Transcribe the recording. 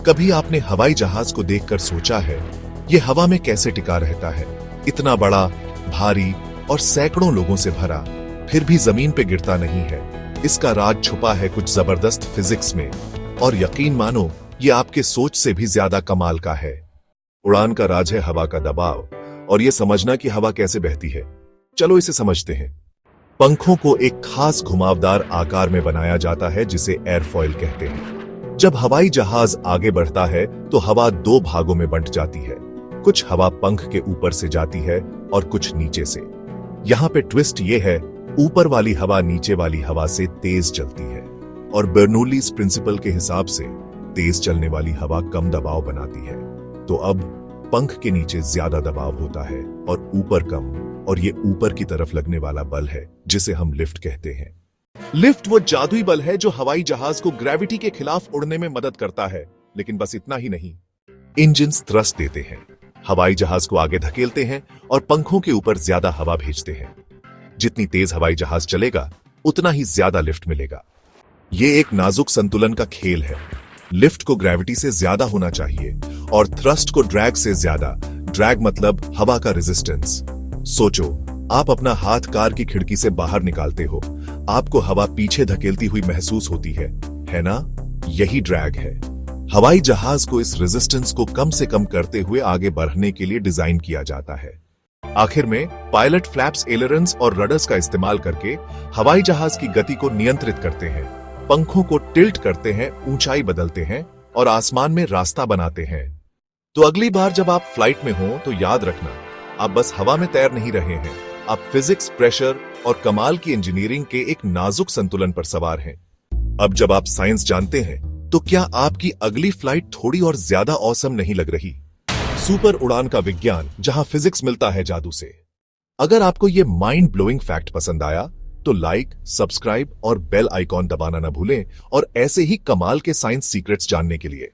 कभी आपने हवाई जहाज को देखकर सोचा है, ये हवा में कैसे टिका रहता है? इतना बड़ा, भारी और सैकड़ों लोगों से भरा, फिर भी जमीन पे गिरता नहीं है। इसका राज छुपा है कुछ जबरदस्त फिजिक्स में, और यकीन मानो ये आपके सोच से भी ज्यादा कमाल का है। उड़ान का राज है हवा का दबाव, और ये समझना कि हवा कैसे बहती है। चलो इसे समझते हैं। पंखों को एक खास घुमावदार आकार में बनाया जाता है जिसे एयरफॉइल कहते हैं। जब हवाई जहाज आगे बढ़ता है तो हवा दो भागों में बंट जाती है। कुछ हवा पंख के ऊपर से जाती है और कुछ नीचे से। यहाँ पे ट्विस्ट ये है, ऊपर वाली हवा नीचे वाली हवा से तेज चलती है, और बर्नौलीज प्रिंसिपल के हिसाब से तेज चलने वाली हवा कम दबाव बनाती है। तो अब पंख के नीचे ज्यादा दबाव होता है और ऊपर कम, और ये ऊपर की तरफ लगने वाला बल है जिसे हम लिफ्ट कहते हैं। लिफ्ट वो जादुई बल है जो हवाई जहाज को ग्रेविटी के खिलाफ उड़ने में मदद करता है। लेकिन बस इतना ही नहीं, इंजन्स थ्रस्ट देते हैं, हवाई जहाज को आगे धकेलते हैं और पंखों के ऊपर ज्यादा हवा भेजते हैं। जितनी तेज हवाई जहाज चलेगा उतना ही ज्यादा लिफ्ट मिलेगा। ये एक नाजुक संतुलन का खेल है। लिफ्ट को ग्रेविटी से ज्यादा होना चाहिए और थ्रस्ट को ड्रैग से ज्यादा। ड्रैग मतलब हवा का रेजिस्टेंस। सोचो, आप अपना हाथ कार की खिड़की से बाहर निकालते हो, आपको हवा पीछे धकेलती हुई महसूस होती है ना? यही ड्रैग है। हवाई जहाज को इस रेजिस्टेंस को कम से कम करते हुए आगे बढ़ने के लिए डिजाइन किया जाता है। आखिर में पायलट फ्लैप्स, एलरन्स और रडर्स का इस्तेमाल करके हवाई जहाज की गति को नियंत्रित करते हैं, पंखों को टिल्ट करते हैं, ऊंचाई बदलते हैं और आसमान में रास्ता बनाते हैं। तो अगली बार जब आप फ्लाइट में हो तो याद रखना, आप बस हवा में तैर नहीं रहे हैं, आप फिजिक्स, प्रेशर और कमाल की इंजीनियरिंग के एक नाजुक संतुलन पर सवार हैं। अब जब आप साइंस जानते हैं तो क्या आपकी अगली फ्लाइट थोड़ी और ज्यादा ऑसम नहीं लग रही? सुपर उड़ान का विज्ञान, जहां फिजिक्स मिलता है जादू से। अगर आपको यह माइंड ब्लोइंग फैक्ट पसंद आया तो लाइक, सब्सक्राइब और बेल आइकॉन दबाना न भूलें, और ऐसे ही कमाल के साइंस सीक्रेट्स जानने के लिए।